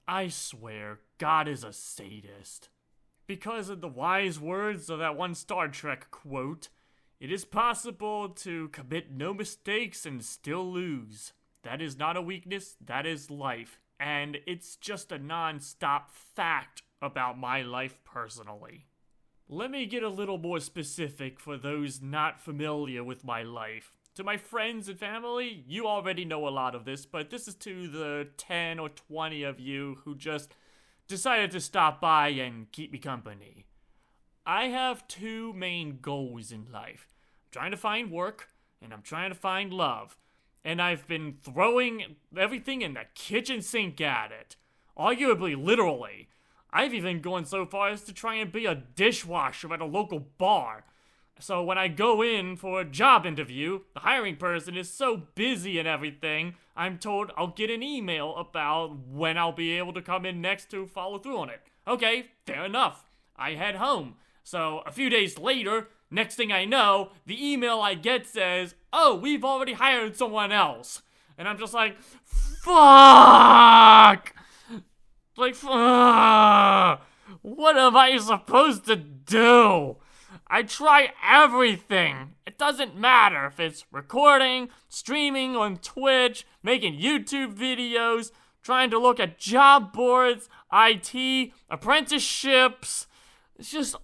I swear, God is a sadist. Because in the wise words of that one Star Trek quote, it is possible to commit no mistakes and still lose. That is not a weakness, that is life. And it's just a non-stop fact about my life personally. Let me get a little more specific for those not familiar with my life. To my friends and family, you already know a lot of this, but this is to the 10 or 20 of you who just decided to stop by and keep me company. I have two main goals in life. I'm trying to find work, and I'm trying to find love. And I've been throwing everything in the kitchen sink at it. Arguably, literally. I've even gone so far as to try and be a dishwasher at a local bar. So when I go in for a job interview, the hiring person is so busy and everything, I'm told I'll get an email about when I'll be able to come in next to follow through on it. Okay, fair enough. I head home. So a few days later, next thing I know, the email I get says, "Oh, we've already hired someone else." And I'm just like, fuck! Like, fuck! What am I supposed to do? I try everything. It doesn't matter if it's recording, streaming on Twitch, making YouTube videos, trying to look at job boards, IT, apprenticeships. It's just,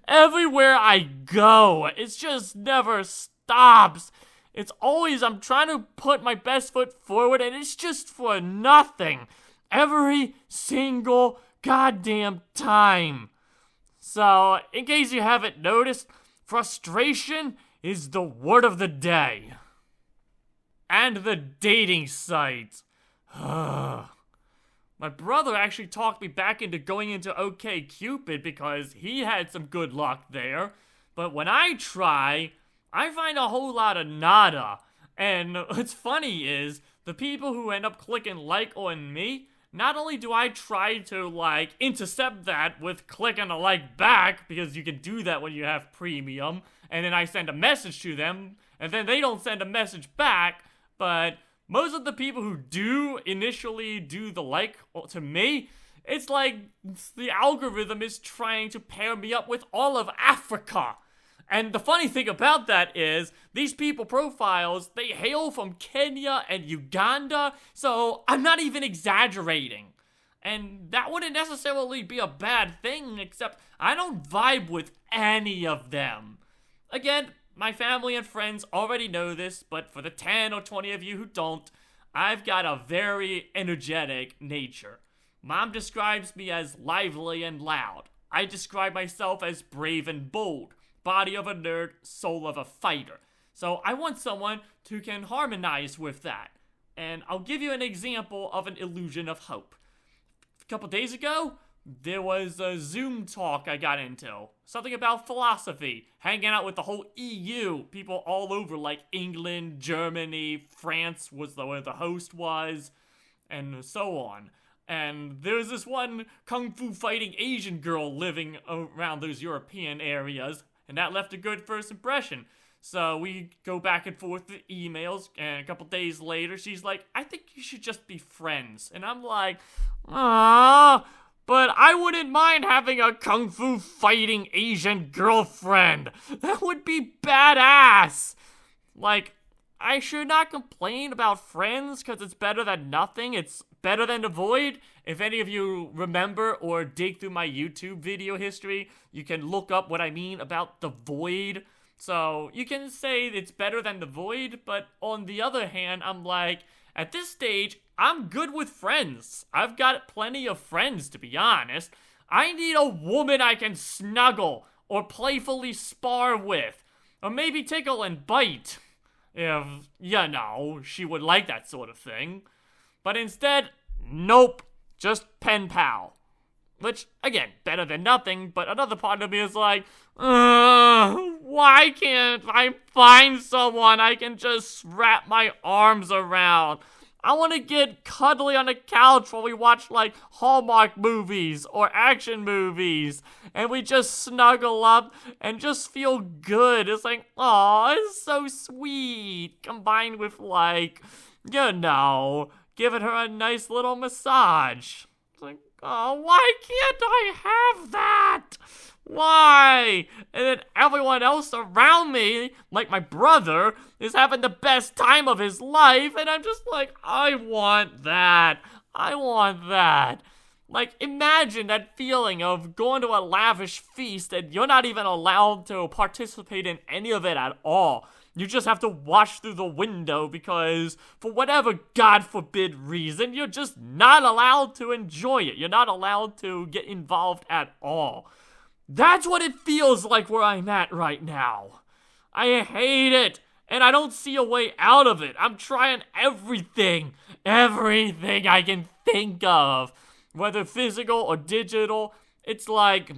everywhere I go, it just never stops. It's always, I'm trying to put my best foot forward, and it's just for nothing. Every single goddamn time. So, in case you haven't noticed, frustration is the word of the day. And the dating sites. My brother actually talked me back into going into OkCupid because he had some good luck there. But when I try, I find a whole lot of nada. And what's funny is, the people who end up clicking like on me, not only do I try to, intercept that with clicking a like back, because you can do that when you have premium, and then I send a message to them, and then they don't send a message back, but most of the people who do initially do the like to me, it's like the algorithm is trying to pair me up with all of Africa. And the funny thing about that is, these people profiles, they hail from Kenya and Uganda, so I'm not even exaggerating. And that wouldn't necessarily be a bad thing, except I don't vibe with any of them. Again, my family and friends already know this, but for the 10 or 20 of you who don't, I've got a very energetic nature. Mom describes me as lively and loud. I describe myself as brave and bold. Body of a nerd, soul of a fighter. So I want someone who can harmonize with that. And I'll give you an example of an illusion of hope. A couple days ago, there was a Zoom talk I got into. Something about philosophy. Hanging out with the whole EU. People all over, like England, Germany, France was where the host was, and so on. And there's this one kung fu fighting Asian girl living around those European areas. And that left a good first impression. So we go back and forth with emails, and a couple days later, she's like, "I think you should just be friends." And I'm like, but I wouldn't mind having a kung fu fighting Asian girlfriend. That would be badass. Like, I should not complain about friends, because it's better than nothing. It's better than the void. If any of you remember or dig through my YouTube video history, you can look up what I mean about the void. So you can say it's better than the void, but on the other hand, I'm like, at this stage, I'm good with friends. I've got plenty of friends, to be honest. I need a woman I can snuggle or playfully spar with, or maybe tickle and bite, if, she would like that sort of thing. But instead, nope, just pen pal. Which, again, better than nothing, but another part of me is like, why can't I find someone I can just wrap my arms around? I want to get cuddly on the couch while we watch, Hallmark movies or action movies, and we just snuggle up and just feel good. It's like, oh, it's so sweet, combined with, giving her a nice little massage. It's like, oh, why can't I have that? Why? And then everyone else around me, like my brother, is having the best time of his life, and I'm just like, I want that. I want that. Like, imagine that feeling of going to a lavish feast and you're not even allowed to participate in any of it at all. You just have to watch through the window because, for whatever God forbid reason, you're just not allowed to enjoy it. You're not allowed to get involved at all. That's what it feels like where I'm at right now. I hate it, and I don't see a way out of it. I'm trying everything I can think of. Whether physical or digital, it's like,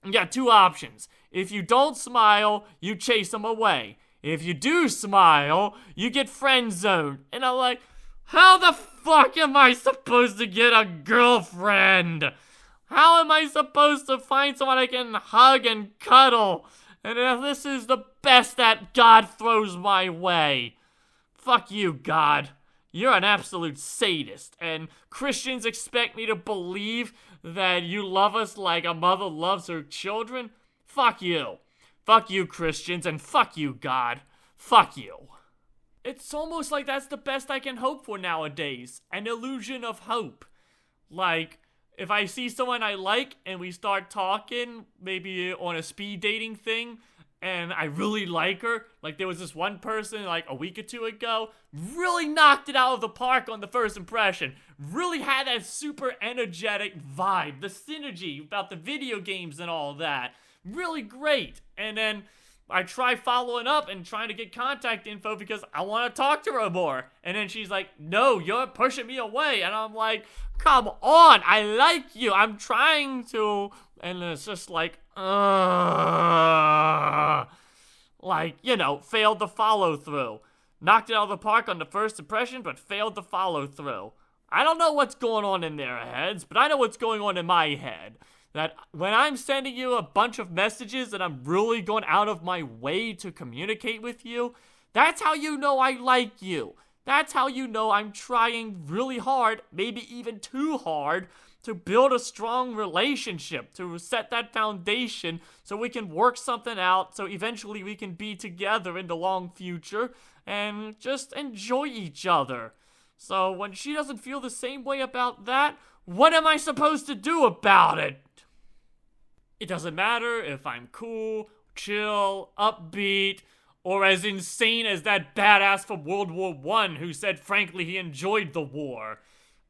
you got two options. If you don't smile, you chase them away. If you do smile, you get friend zoned. And I'm like, how the fuck am I supposed to get a girlfriend? How am I supposed to find someone I can hug and cuddle? And if this is the best that God throws my way. Fuck you, God. You're an absolute sadist, and Christians expect me to believe that you love us like a mother loves her children? Fuck you. Fuck you, Christians, and fuck you, God. Fuck you. It's almost like that's the best I can hope for nowadays. An illusion of hope. Like, if I see someone I like and we start talking, maybe on a speed dating thing, and I really like her, like there was this one person like a week or two ago, really knocked it out of the park on the first impression, really had that super energetic vibe, the synergy about the video games and all that, really great. And then I try following up and trying to get contact info because I want to talk to her more, and then she's like, no, you're pushing me away, and I'm like, come on, I like you, I'm trying to, and it's just like, like, you know, failed the follow through. Knocked it out of the park on the first impression, but failed the follow through. I don't know what's going on in their heads, but I know what's going on in my head. That when I'm sending you a bunch of messages and I'm really going out of my way to communicate with you, that's how you know I like you. That's how you know I'm trying really hard, maybe even too hard, to build a strong relationship, to set that foundation so we can work something out, so eventually we can be together in the long future and just enjoy each other. So when she doesn't feel the same way about that, what am I supposed to do about it? It doesn't matter if I'm cool, chill, upbeat, or as insane as that badass from World War I who said frankly he enjoyed the war.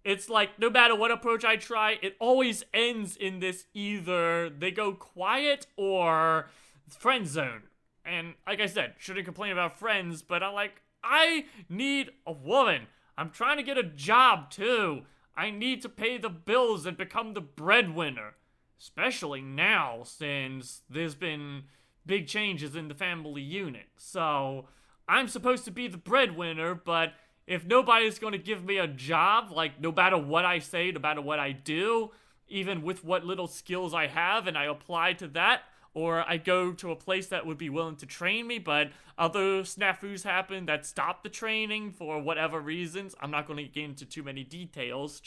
It's like, no matter what approach I try, it always ends in this either they go quiet or friend zone. And like I said, shouldn't complain about friends, but I'm like, I need a woman. I'm trying to get a job too. I need to pay the bills and become the breadwinner. Especially now, since there's been big changes in the family unit. So, I'm supposed to be the breadwinner, but if nobody's going to give me a job, like no matter what I say, no matter what I do, even with what little skills I have, and I apply to that, or I go to a place that would be willing to train me, but other snafus happen that stop the training for whatever reasons. I'm not going to get into too many details,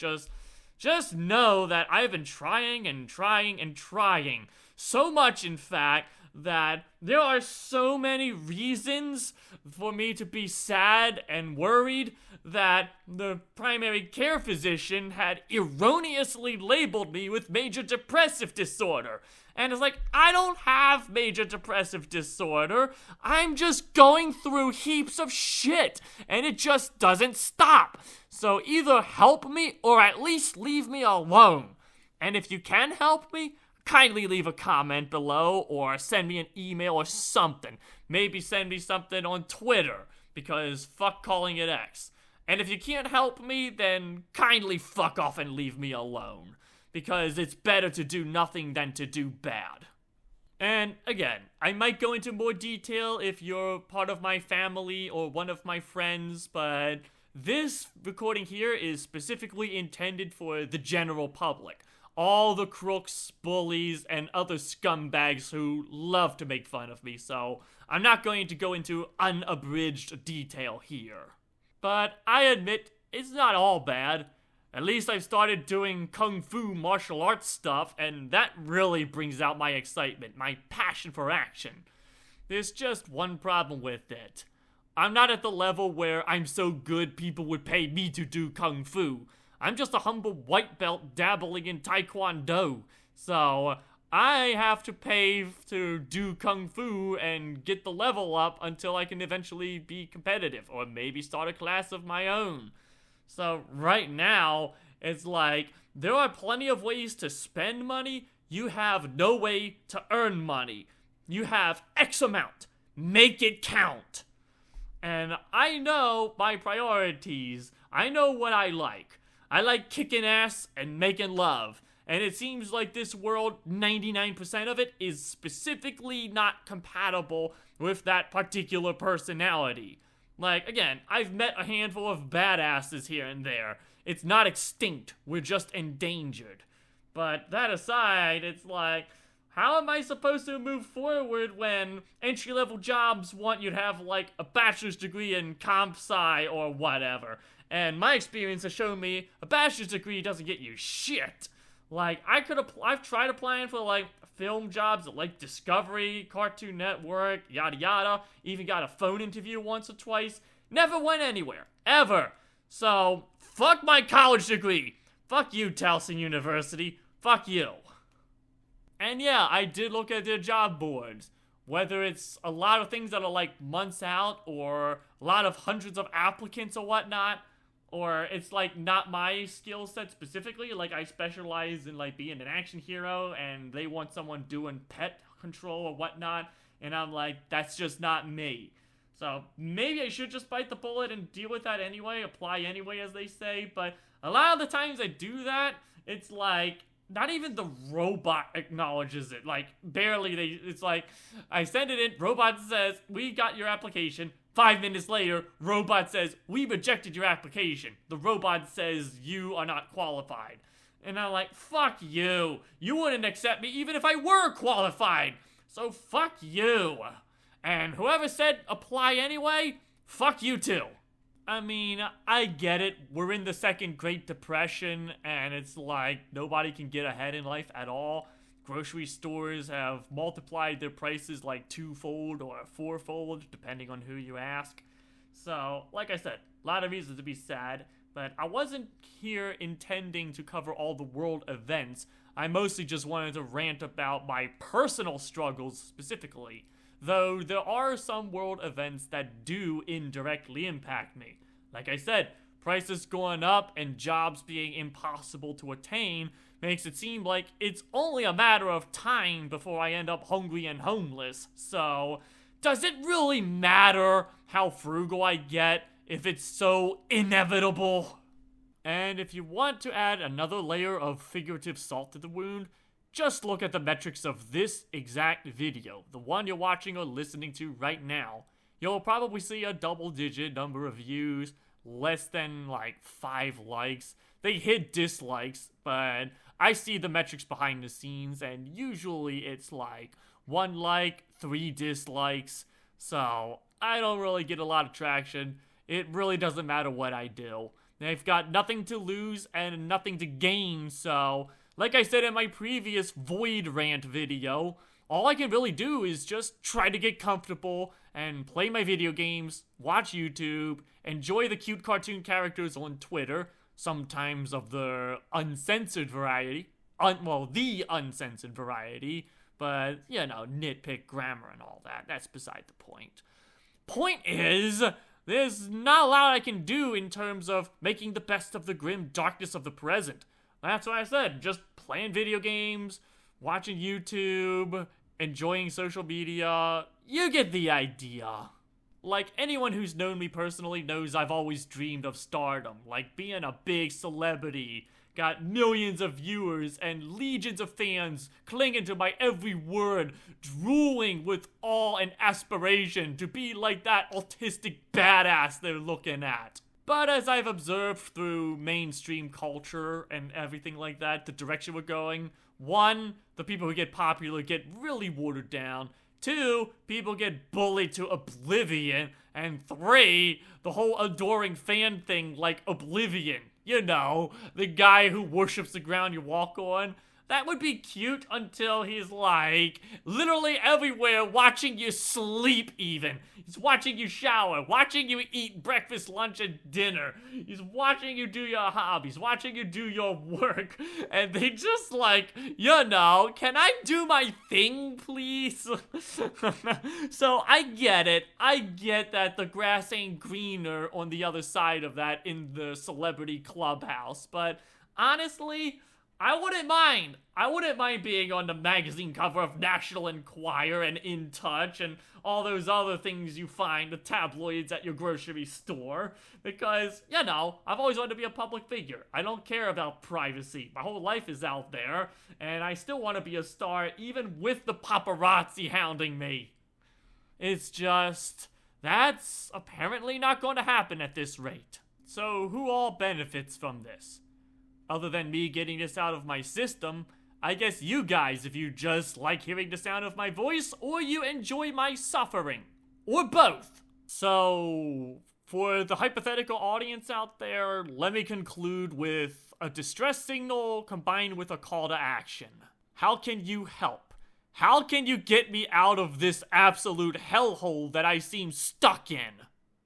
just know that I've been trying and trying and trying. So much, in fact, that there are so many reasons for me to be sad and worried that the primary care physician had erroneously labeled me with major depressive disorder. And it's like, I don't have major depressive disorder. I'm just going through heaps of shit, and it just doesn't stop. So either help me or at least leave me alone. And if you can help me, kindly leave a comment below or send me an email or something. Maybe send me something on Twitter, because fuck calling it X. And if you can't help me, then kindly fuck off and leave me alone, because it's better to do nothing than to do bad. And again, I might go into more detail if you're part of my family or one of my friends, but this recording here is specifically intended for the general public. All the crooks, bullies, and other scumbags who love to make fun of me, so I'm not going to go into unabridged detail here. But I admit, it's not all bad. At least I've started doing kung fu martial arts stuff, and that really brings out my excitement, my passion for action. There's just one problem with it. I'm not at the level where I'm so good people would pay me to do kung fu. I'm just a humble white belt dabbling in taekwondo. So I have to pay to do kung fu and get the level up until I can eventually be competitive, or maybe start a class of my own. So right now, it's like, there are plenty of ways to spend money. You have no way to earn money. You have X amount. Make it count. And I know my priorities. I know what I like. I like kicking ass and making love. And it seems like this world, 99% of it, is specifically not compatible with that particular personality. Like, again, I've met a handful of badasses here and there. It's not extinct, we're just endangered. But that aside, it's like, how am I supposed to move forward when entry-level jobs want you to have, like, a bachelor's degree in comp sci or whatever? And my experience has shown me a bachelor's degree doesn't get you shit. Like, I've tried applying for, like, film jobs at, like, Discovery, Cartoon Network, yada yada. Even got a phone interview once or twice. Never went anywhere. Ever. So, fuck my college degree. Fuck you, Towson University. Fuck you. And yeah, I did look at their job boards. Whether it's a lot of things that are, like, months out, or a lot of hundreds of applicants or whatnot, or it's, like, not my skill set specifically. Like, I specialize in, like, being an action hero, and they want someone doing pet control or whatnot, and I'm like, that's just not me. So, maybe I should just bite the bullet and deal with that anyway, apply anyway, as they say, but a lot of the times I do that, it's like, not even the robot acknowledges it. Like, barely. It's like, I send it in, robot says, we got your application. 5 minutes later, robot says, we rejected your application. The robot says, you are not qualified. And I'm like, fuck you. You wouldn't accept me even if I were qualified. So fuck you. And whoever said apply anyway, fuck you too. I mean, I get it. We're in the second Great Depression, and it's like nobody can get ahead in life at all. Grocery stores have multiplied their prices like twofold or fourfold, depending on who you ask. So, like I said, a lot of reasons to be sad, but I wasn't here intending to cover all the world events. I mostly just wanted to rant about my personal struggles specifically. Though there are some world events that do indirectly impact me. Like I said, prices going up and jobs being impossible to attain makes it seem like it's only a matter of time before I end up hungry and homeless. So, does it really matter how frugal I get if it's so inevitable? And if you want to add another layer of figurative salt to the wound, just look at the metrics of this exact video, the one you're watching or listening to right now. You'll probably see a double-digit number of views, less than like 5 likes. They hit dislikes, but I see the metrics behind the scenes, and usually it's like 1 like, 3 dislikes. So I don't really get a lot of traction. It really doesn't matter what I do. They've got nothing to lose and nothing to gain, so like I said in my previous Void Rant video, all I can really do is just try to get comfortable and play my video games, watch YouTube, enjoy the cute cartoon characters on Twitter, sometimes of the uncensored variety, the uncensored variety, but, you know, nitpick grammar and all that. That's beside the point. Point is, there's not a lot I can do in terms of making the best of the grim darkness of the present. That's what I said, just playing video games, watching YouTube, enjoying social media. You get the idea. Like, anyone who's known me personally knows I've always dreamed of stardom, like being a big celebrity, got millions of viewers and legions of fans clinging to my every word, drooling with awe and aspiration to be like that autistic badass they're looking at. But as I've observed through mainstream culture and everything like that, the direction we're going, 1, the people who get popular get really watered down. 2, people get bullied to oblivion. And 3, the whole adoring fan thing like Oblivion. You know, the guy who worships the ground you walk on. That would be cute until he's like literally everywhere watching you sleep even. He's watching you shower, watching you eat breakfast, lunch, and dinner. He's watching you do your hobbies, watching you do your work. And they just like, you know, can I do my thing, please? So I get it. I get that the grass ain't greener on the other side of that in the celebrity clubhouse. But honestly, I wouldn't mind. I wouldn't mind being on the magazine cover of National Enquirer and In Touch and all those other things you find, the tabloids at your grocery store. Because, you know, I've always wanted to be a public figure. I don't care about privacy. My whole life is out there, and I still want to be a star even with the paparazzi hounding me. It's just, that's apparently not going to happen at this rate. So who all benefits from this? Other than me getting this out of my system, I guess you guys, if you just like hearing the sound of my voice, or you enjoy my suffering, or both. So, for the hypothetical audience out there, let me conclude with a distress signal combined with a call to action. How can you help? How can you get me out of this absolute hellhole that I seem stuck in?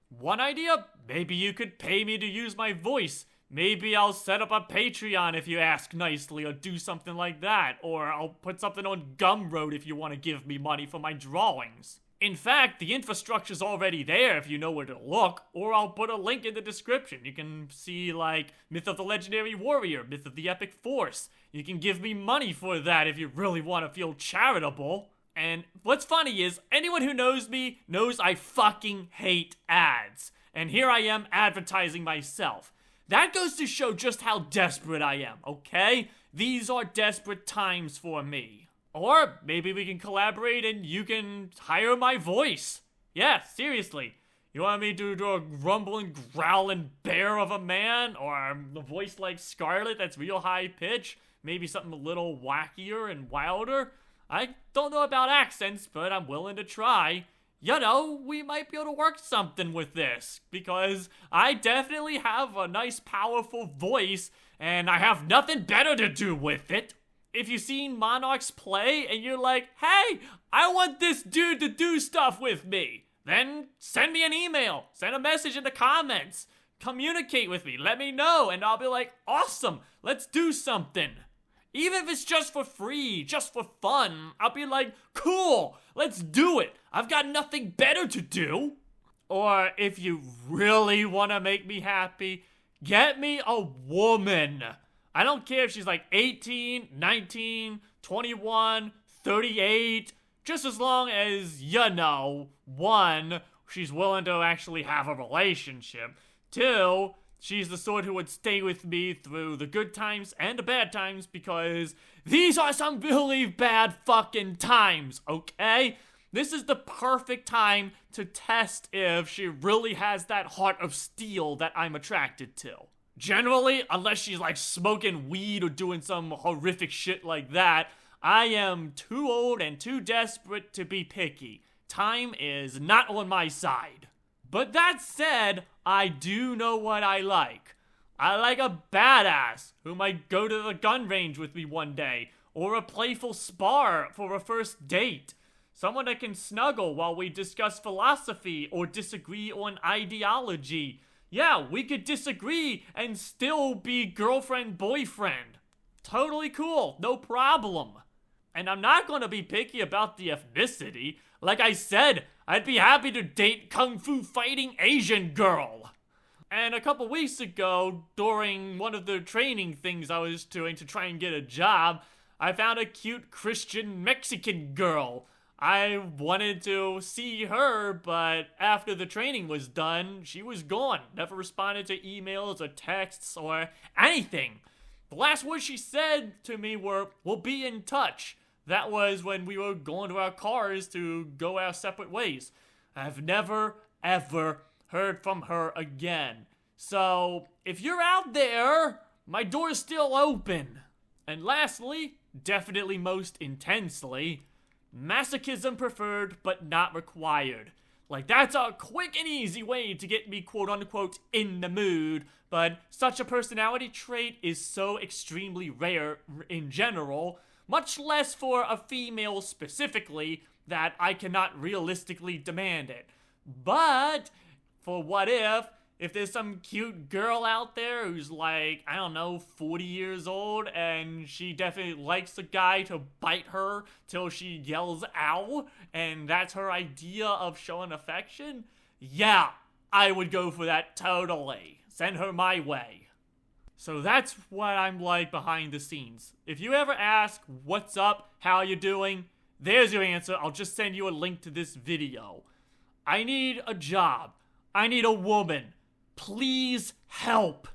One idea? Maybe you could pay me to use my voice. Maybe I'll set up a Patreon if you ask nicely, or do something like that. Or I'll put something on Gumroad if you want to give me money for my drawings. In fact, the infrastructure's already there if you know where to look, or I'll put a link in the description. You can see, like, Myth of the Legendary Warrior, Myth of the Epic Force. You can give me money for that if you really want to feel charitable. And what's funny is, anyone who knows me knows I fucking hate ads. And here I am advertising myself. That goes to show just how desperate I am, okay? These are desperate times for me. Or maybe we can collaborate and you can hire my voice. Yeah, seriously. You want me to do a rumbling, growling bear of a man? Or a voice like Scarlet that's real high pitch? Maybe something a little wackier and wilder? I don't know about accents, but I'm willing to try. You know, we might be able to work something with this, because I definitely have a nice, powerful voice, and I have nothing better to do with it. If you've seen Monarchs play, and you're like, hey, I want this dude to do stuff with me, then send me an email, send a message in the comments, communicate with me, let me know, and I'll be like, awesome, let's do something. Even if it's just for free, just for fun, I'll be like, cool, let's do it. I've got nothing better to do. Or if you really want to make me happy, get me a woman. I don't care if she's like 18, 19, 21, 38, just as long as, you know, 1, she's willing to actually have a relationship. 2, she's the sort who would stay with me through the good times and the bad times, because these are some really bad fucking times, okay? This is the perfect time to test if she really has that heart of steel that I'm attracted to. Generally, unless she's like smoking weed or doing some horrific shit like that, I am too old and too desperate to be picky. Time is not on my side. But that said, I do know what I like. I like a badass who might go to the gun range with me one day, or a playful spar for a first date. Someone that can snuggle while we discuss philosophy or disagree on ideology. Yeah, we could disagree and still be girlfriend-boyfriend. Totally cool, no problem. And I'm not going to be picky about the ethnicity. Like I said, I'd be happy to date kung fu fighting Asian girl. And a couple weeks ago, during one of the training things I was doing to try and get a job, I found a cute Christian Mexican girl. I wanted to see her, but after the training was done, she was gone. Never responded to emails or texts or anything. The last words she said to me were, "We'll be in touch." That was when we were going to our cars to go our separate ways. I've never, ever heard from her again. So, if you're out there, my door's still open. And lastly, definitely most intensely, masochism preferred but not required. Like, that's a quick and easy way to get me quote-unquote in the mood, but such a personality trait is so extremely rare in general, much less for a female specifically, that I cannot realistically demand it. But, for what if there's some cute girl out there who's like, I don't know, 40 years old, and she definitely likes a guy to bite her till she yells ow, and that's her idea of showing affection? Yeah, I would go for that totally. Send her my way. So that's what I'm like behind the scenes. If you ever ask, what's up, how you doing, there's your answer. I'll just send you a link to this video. I need a job. I need a woman. Please help.